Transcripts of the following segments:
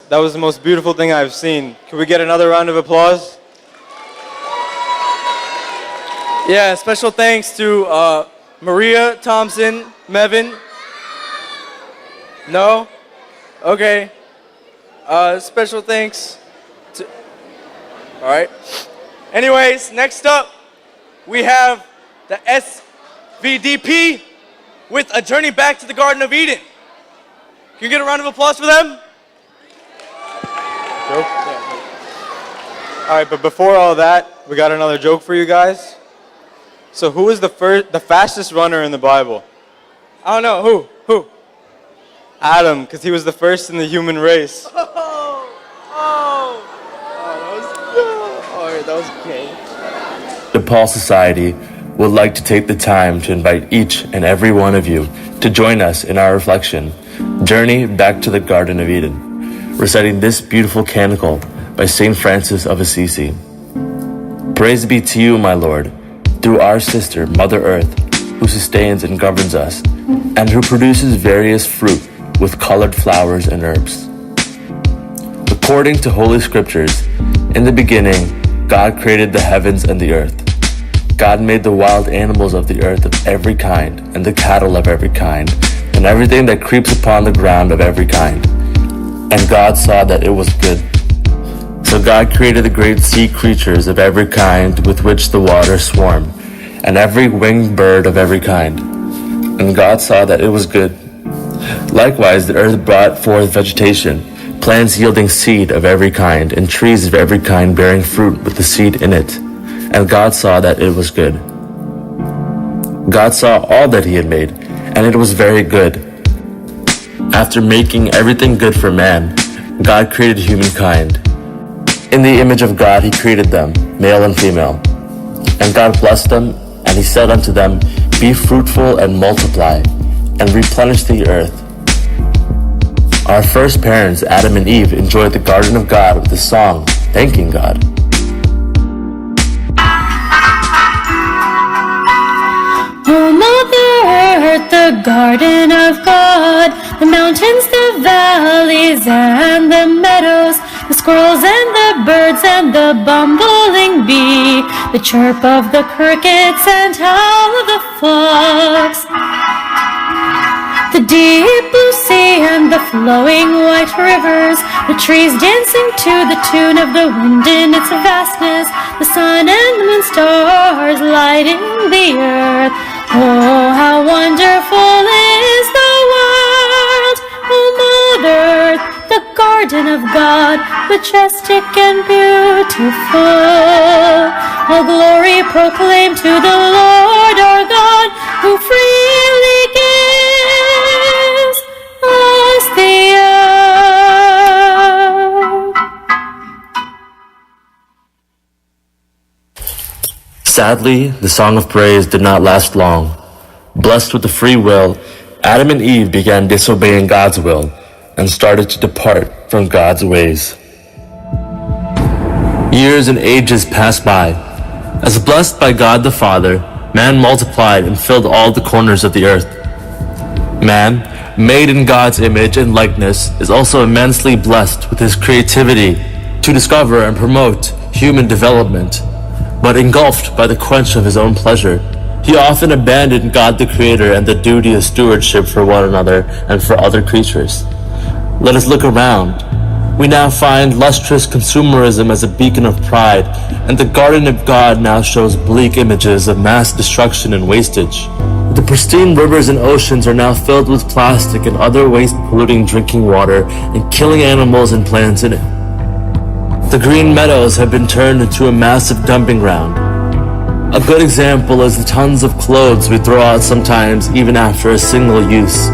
That was the most beautiful thing I've seen. Can we get another round of applause? Yeah, special thanks to Maria Thompson, Mevin. No? Okay. Special thanks to... All right. Anyways, next up, we have the SVDP with A Journey Back to the Garden of Eden. Can you get a round of applause for them? Joke? All right, but before all that, we got another joke for you guys. So who is the fastest runner in the Bible? I don't know. Who? Adam, because he was the first in the human race. That was okay. The Paul Society would like to take the time to invite each and every one of you to join us in our reflection, Journey Back to the Garden of Eden, reciting this beautiful canticle by St. Francis of Assisi. Praise be to you, my Lord, through our sister, Mother Earth, who sustains and governs us, and who produces various fruit with colored flowers and herbs. According to Holy Scriptures, in the beginning, God created the heavens and the earth. God made the wild animals of the earth of every kind, and the cattle of every kind, and everything that creeps upon the ground of every kind. And God saw that it was good. So God created the great sea creatures of every kind with which the waters swarm, and every winged bird of every kind. And God saw that it was good. Likewise, the earth brought forth vegetation, plants yielding seed of every kind, and trees of every kind bearing fruit with the seed in it. And God saw that it was good. God saw all that he had made, and it was very good. After making everything good for man, God created humankind. In the image of God he created them, male and female. And God blessed them, and he said unto them, Be fruitful and multiply, and replenish the earth. Our first parents, Adam and Eve, enjoyed the garden of God with a song, thanking God. Oh, Mother Earth, the garden of God, the mountains, the valleys, and the meadows, the squirrels and the birds and the bumbling bee, the chirp of the crickets and howl of the fox, the deep blue sea and the flowing white rivers, the trees dancing to the tune of the wind in its vastness, the sun and moon stars lighting the earth. Oh, how wonderful is the world, oh Mother Earth, the garden of God, majestic and beautiful. All glory proclaim to the Lord our God, who freely gives us the earth. Sadly, the song of praise did not last long. Blessed with a free will, Adam and Eve began disobeying God's will and started to depart from God's ways. Years and ages passed by. As blessed by God the Father, man multiplied and filled all the corners of the earth. Man, made in God's image and likeness, is also immensely blessed with his creativity to discover and promote human development. But engulfed by the quench of his own pleasure, he often abandoned God the Creator and the duty of stewardship for one another and for other creatures. Let us look around. We now find lustrous consumerism as a beacon of pride, and the garden of God now shows bleak images of mass destruction and wastage. The pristine rivers and oceans are now filled with plastic and other waste-polluting drinking water and killing animals and plants in it. The green meadows have been turned into a massive dumping ground. A good example is the tons of clothes we throw out sometimes even after a single use.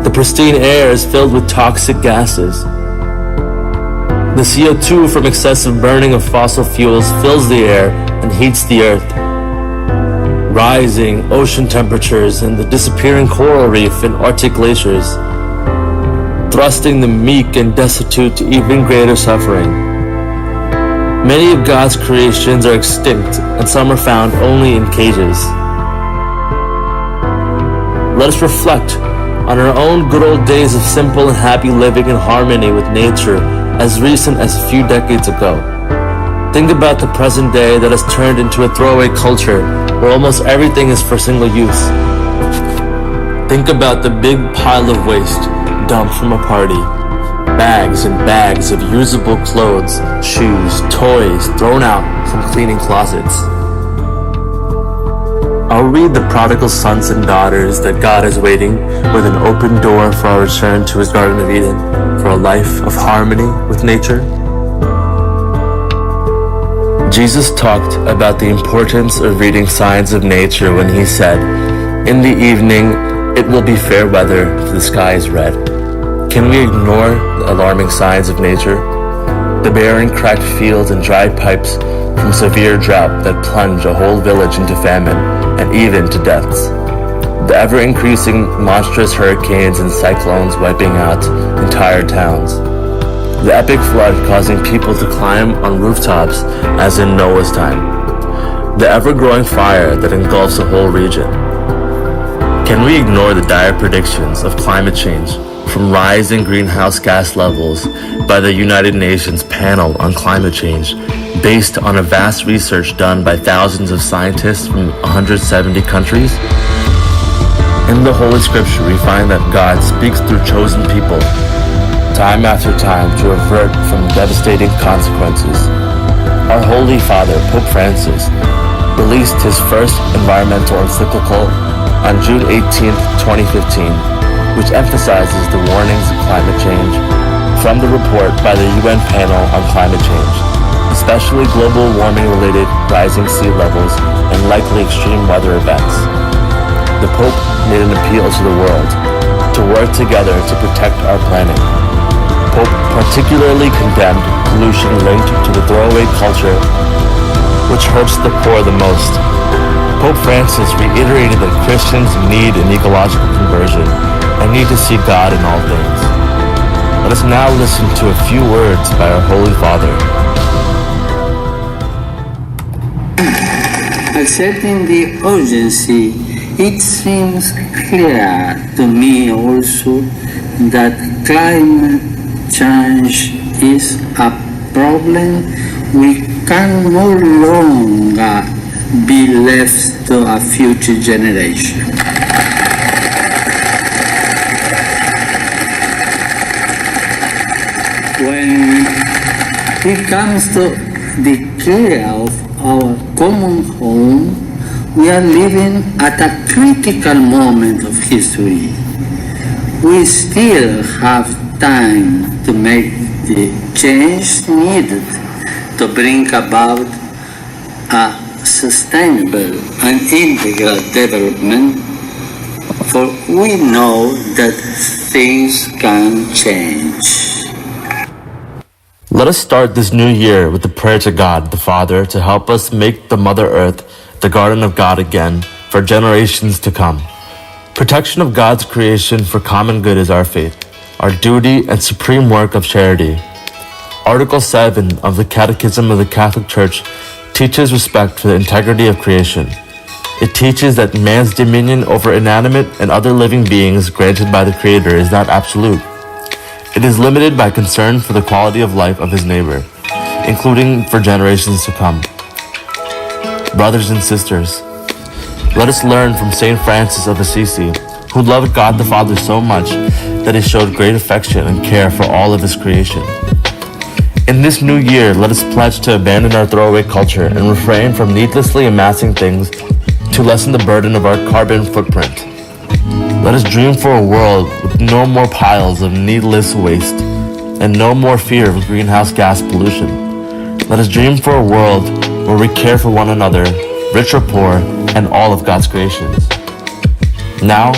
The pristine air is filled with toxic gases. The CO2 from excessive burning of fossil fuels fills the air and heats the earth. Rising ocean temperatures and the disappearing coral reef and Arctic glaciers, thrusting the meek and destitute to even greater suffering. Many of God's creations are extinct, and some are found only in cages. Let us reflect on our own good old days of simple and happy living in harmony with nature as recent as a few decades ago. Think about the present day that has turned into a throwaway culture where almost everything is for single use. Think about the big pile of waste dumped from a party. Bags and bags of usable clothes, shoes, toys thrown out from cleaning closets. I'll read the prodigal sons and daughters that God is waiting with an open door for our return to His Garden of Eden for a life of harmony with nature. Jesus talked about the importance of reading signs of nature when He said, "In the evening, it will be fair weather if the sky is red." Can we ignore the alarming signs of nature? The barren, cracked fields and dried pipes from severe drought that plunge a whole village into famine and even to deaths. The ever-increasing monstrous hurricanes and cyclones wiping out entire towns. The epic flood causing people to climb on rooftops as in Noah's time. The ever-growing fire that engulfs a whole region. Can we ignore the dire predictions of climate change from rising greenhouse gas levels by the United Nations Panel on Climate Change, based on a vast research done by thousands of scientists from 170 countries? In the Holy Scripture, we find that God speaks through chosen people, time after time, to avert from devastating consequences. Our Holy Father, Pope Francis, released his first environmental encyclical on June 18, 2015, which emphasizes the warnings of climate change from the report by the UN Panel on Climate Change, especially global warming-related rising sea levels and likely extreme weather events. The Pope made an appeal to the world to work together to protect our planet. Pope particularly condemned pollution linked to the throwaway culture, which hurts the poor the most. Pope Francis reiterated that Christians need an ecological conversion and need to see God in all things. Let us now listen to a few words by our Holy Father. Accepting the urgency, it seems clear to me also that climate change is a problem we can no longer be left to a future generation. When it comes to the care of our common home, we are living at a critical moment of history. We still have time to make the change needed to bring about a sustainable and integral development, for we know that things can change. Let us start this new year with the prayer to God, the Father, to help us make the Mother Earth the garden of God again for generations to come. Protection of God's creation for common good is our faith, our duty and supreme work of charity. Article 7 of the Catechism of the Catholic Church teaches respect for the integrity of creation. It teaches that man's dominion over inanimate and other living beings granted by the Creator is not absolute. It is limited by concern for the quality of life of his neighbor, including for generations to come. Brothers and sisters, let us learn from St. Francis of Assisi, who loved God the Father so much that he showed great affection and care for all of his creation. In this new year, let us pledge to abandon our throwaway culture and refrain from needlessly amassing things to lessen the burden of our carbon footprint. Let us dream for a world with no more piles of needless waste and no more fear of greenhouse gas pollution. Let us dream for a world where we care for one another, rich or poor, and all of God's creations. Now,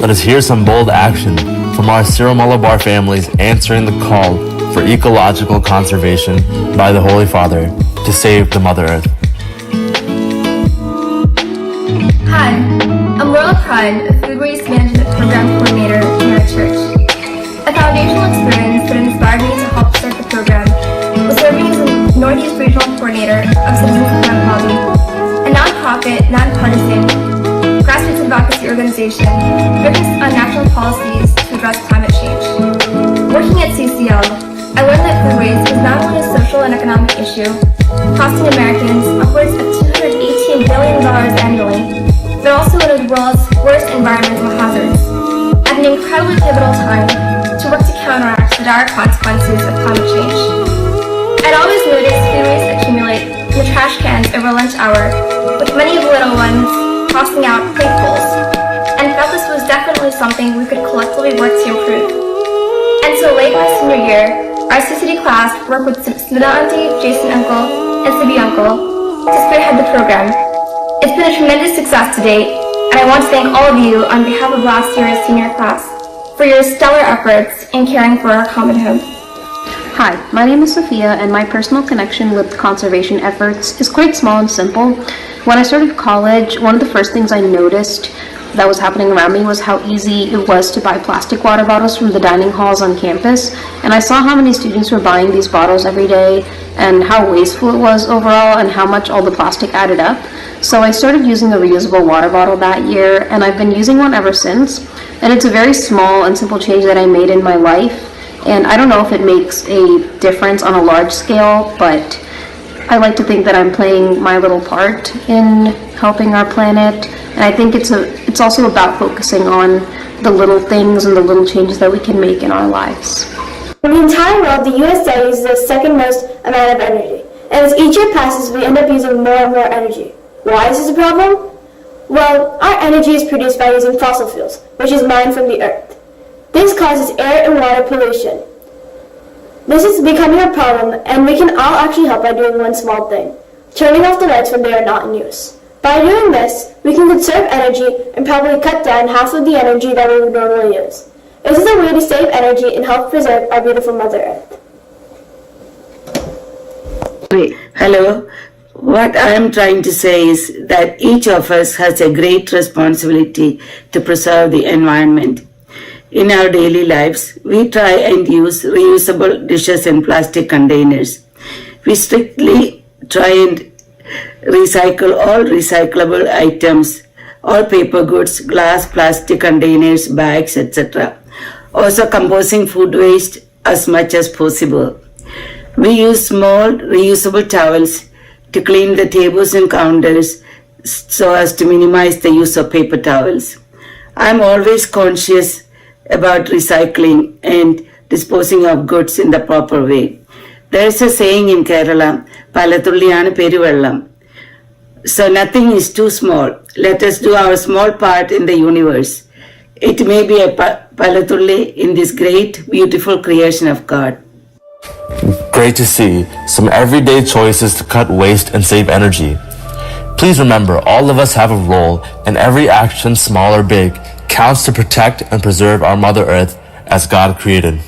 let us hear some bold action from our Syro-Malabar families answering the call for ecological conservation by the Holy Father to save the Mother Earth. Hi, I'm Laurel Prime, a Food Waste Management Program Coordinator in our church. A foundational experience that inspired me to help start the program was serving as a Northeast Regional Coordinator of Citizens of Hobby, a nonprofit, nonpartisan, grassroots advocacy organization focused on national policies to address climate change. Working at CCL, I learned that food waste is not only a social and economic issue, costing Americans upwards of $218 billion annually, but also one of the world's worst environmental hazards. At an incredibly pivotal time to work to counteract the dire consequences of climate change. I'd always noticed food waste accumulate in the trash cans over lunch hour, with many of the little ones tossing out platefuls, and felt this was definitely something we could collectively work to improve. And so late my senior year, our CCD class worked with Smita Auntie, Jason Uncle, and Sibi Uncle to spearhead the program. It's been a tremendous success to date, and I want to thank all of you on behalf of last year's senior class for your stellar efforts in caring for our common home. Hi, my name is Sophia, and my personal connection with conservation efforts is quite small and simple. When I started college, one of the first things I noticed that was happening around me was how easy it was to buy plastic water bottles from the dining halls on campus, and I saw how many students were buying these bottles every day and how wasteful it was overall and how much all the plastic added up. So I started using a reusable water bottle that year, and I've been using one ever since, and it's a very small and simple change that I made in my life. And I don't know if it makes a difference on a large scale, but I like to think that I'm playing my little part in helping our planet. And I think it's also about focusing on the little things and the little changes that we can make in our lives. In the entire world, the US uses the second most amount of energy. And as each year passes, we end up using more and more energy. Why is this a problem? Well, our energy is produced by using fossil fuels, which is mined from the earth. This causes air and water pollution. This is becoming a problem, and we can all actually help by doing one small thing: turning off the lights when they are not in use. By doing this, we can conserve energy and probably cut down half of the energy that we would normally use. This is a way to save energy and help preserve our beautiful Mother Earth. Hello. What I am trying to say is that each of us has a great responsibility to preserve the environment. In our daily lives, we try and use reusable dishes in plastic containers. We strictly try and recycle all recyclable items, all paper goods, glass, plastic containers, bags, etc. Also composing food waste as much as possible. We use small reusable towels to clean the tables and counters so as to minimize the use of paper towels. I'm always conscious about recycling and disposing of goods in the proper way. There is a saying in Kerala, Palathulliyanu Peruvellam. So nothing is too small. Let us do our small part in the universe. It may be a Palathulli in this great, beautiful creation of God. Great to see some everyday choices to cut waste and save energy. Please remember, all of us have a role, and every action, small or big, counts to protect and preserve our Mother Earth as God created.